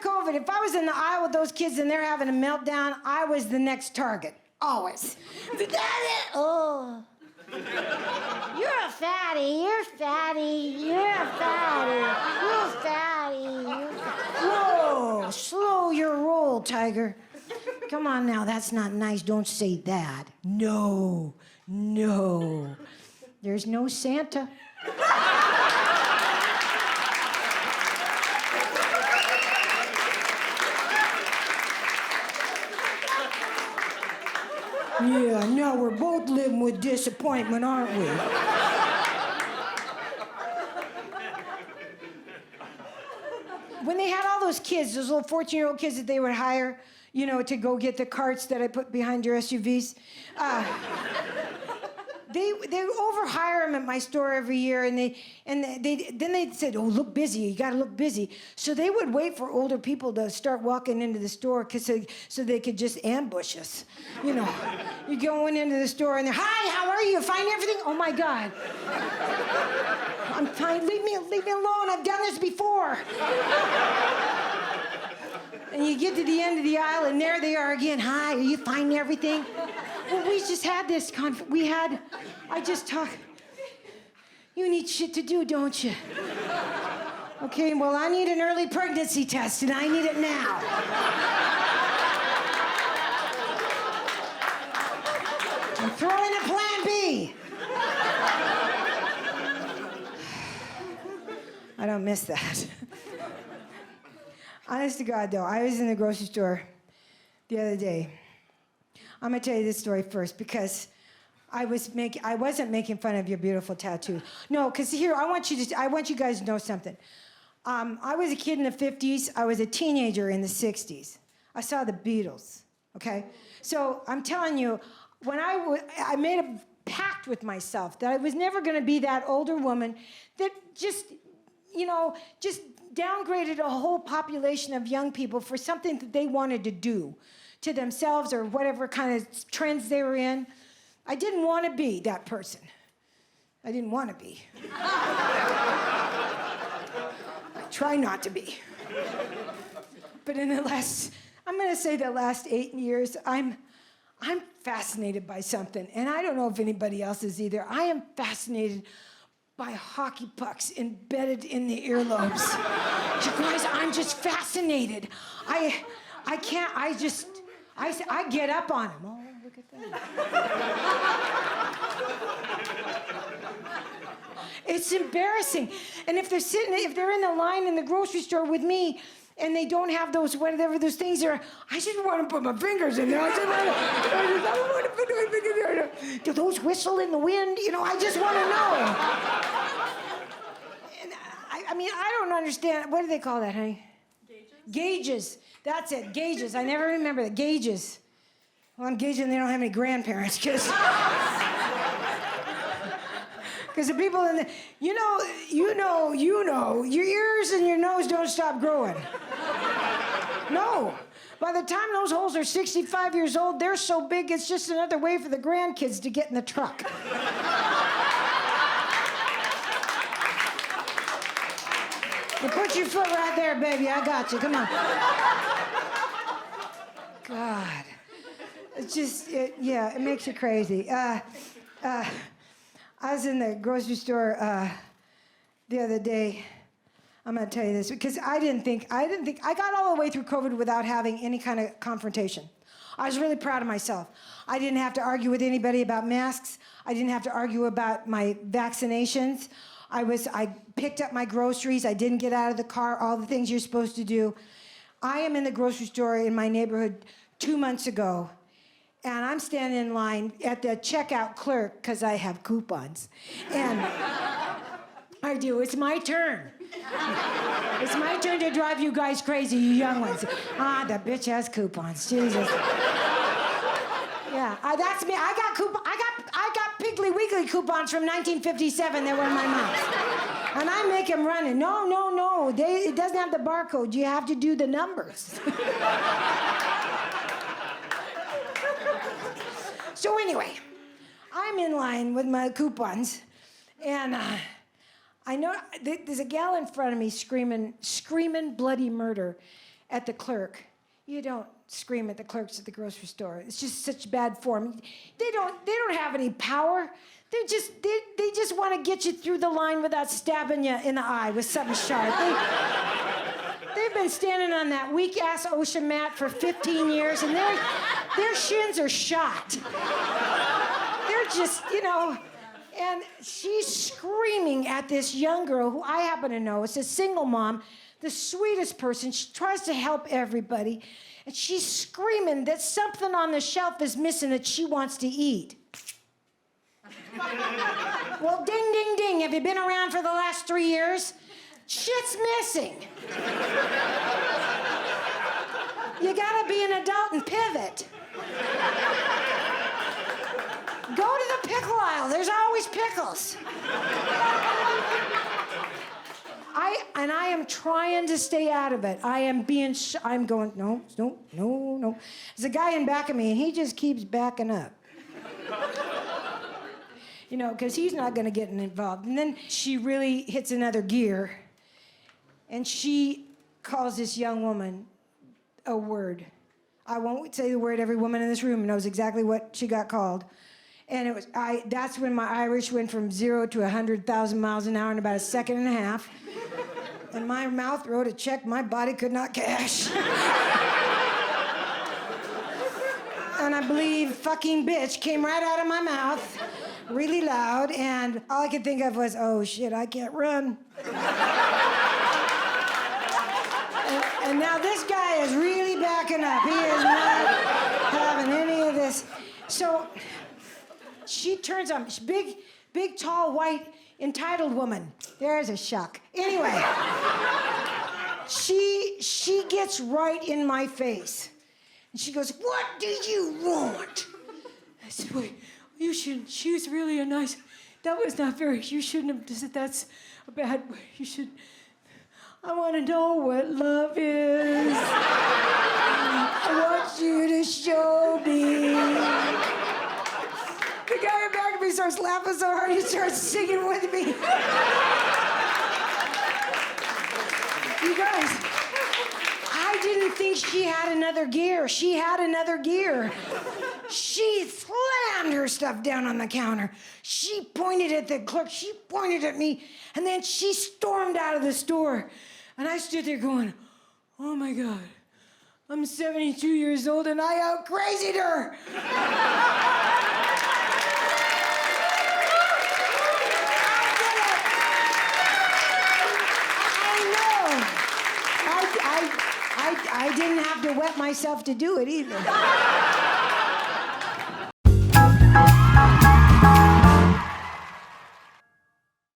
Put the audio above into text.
COVID, if I was in the aisle with those kids and they're having a meltdown, I was the next target. Always. Oh. You're a fatty. You're fatty. You're a fatty. You're fatty. Whoa, slow your roll, Tiger. Come on now, that's not nice. Don't say that. No. There's no Santa. Yeah, now we're both living with disappointment, aren't we? When they had all those kids, those little 14-year-old kids that they would hire, you know, to go get the carts that I put behind your SUVs, they overhire them at my store every year, and then they said, "Oh, look busy. You got to look busy." So they would wait for older people to start walking into the store so they could just ambush us. You know, you're going into the store and they're, "Hi, how are you? Find everything?" "Oh my God, I'm fine. Leave me alone. I've done this before." And you get to the end of the aisle, and there they are again. "Hi, are you finding everything?" Well, we just had this I just talked. You need shit to do, don't you? Okay, well, I need an early pregnancy test, and I need it now. I'm throwing a plan B. I don't miss that. Honest to God, though, I was in the grocery store the other day. I'm gonna tell you this story first because I wasn't making fun of your beautiful tattoo. No, because here I want you guys to know something. I was a kid in the 50s. I was a teenager in the 60s. I saw the Beatles. Okay, so I'm telling you, when I made a pact with myself that I was never gonna be that older woman that just downgraded a whole population of young people for something that they wanted to do to themselves or whatever kind of trends they were in. I didn't want to be that person. I didn't want to be. I try not to be. But in the last 8 years, I'm fascinated by something, and I don't know if anybody else is either. I am fascinated by hockey pucks embedded in the earlobes. You guys, I'm just fascinated. I get up on them. Oh, look at that. It's embarrassing. And if they're in the line in the grocery store with me and they don't have those things are, I just want to put my fingers in there. I don't want to put my fingers there. Do those whistle in the wind? I just want to know. And I don't understand. What do they call that, honey? Gauges. That's it, gauges. I never remember the gauges. Well, I'm gauging they don't have any grandparents, because the people in the, your ears and your nose don't stop growing. No. By the time those holes are 65 years old, they're so big, it's just another way for the grandkids to get in the truck. You put your foot right there, baby. I got you. Come on. God. It's just, it makes you crazy. I was in the grocery store the other day. I'm going to tell you this because I got all the way through COVID without having any kind of confrontation. I was really proud of myself. I didn't have to argue with anybody about masks. I didn't have to argue about my vaccinations. I picked up my groceries. I didn't get out of the car, all the things you're supposed to do. I am in the grocery store in my neighborhood 2 months ago, and I'm standing in line at the checkout clerk because I have coupons. And I do. It's my turn. It's my turn to drive you guys crazy, you young ones. That bitch has coupons. Jesus. Yeah, that's me. I got Piggly Wiggly coupons from 1957 that were in my mouth. And I make them running. No. It doesn't have the barcode. You have to do the numbers. So anyway, I'm in line with my coupons, and I know there's a gal in front of me screaming bloody murder. at the clerk. You don't scream at the clerks at the grocery store. It's just such bad form. They don't have any power. They just want to get you through the line without stabbing you in the eye with something sharp. They've been standing on that weak-ass ocean mat for 15 years, and their shins are shot. They're just, and she's screaming at this young girl who I happen to know is a single mom, the sweetest person. She tries to help everybody, and she's screaming that something on the shelf is missing that she wants to eat. Well, ding, ding, ding. Have you been around for the last 3 years? Shit's missing. You gotta be an adult and pivot. Go to the pickle aisle. There's always pickles. I am trying to stay out of it. I'm going, no. There's a guy in back of me, and he just keeps backing up. Because he's not going to get involved. And then she really hits another gear, and she calls this young woman a word. I won't say the word. Every woman in this room knows exactly what she got called. And that's when my Irish went from 0 to 100,000 miles an hour in about a second and a half. And my mouth wrote a check my body could not cash. And I believe fucking bitch came right out of my mouth, really loud, and all I could think of was, oh shit, I can't run. And now this guy is really backing up. He is not having any of this. So she turns on, big, tall, white, entitled woman. There's a shuck. Anyway, she gets right in my face. And she goes, what do you want? I said, wait, you shouldn't. She was really a nice, that was not very, you shouldn't have said that's a bad way. You should, I want to know what love is. I want you to show me. The guy in back of me starts laughing so hard he starts singing with me. You guys, I didn't think she had another gear. She had another gear. She slammed her stuff down on the counter. She pointed at the clerk. She pointed at me. And then she stormed out of the store. And I stood there going, oh my God, I'm 72 years old and I out-crazied her. I didn't have to wet myself to do it either.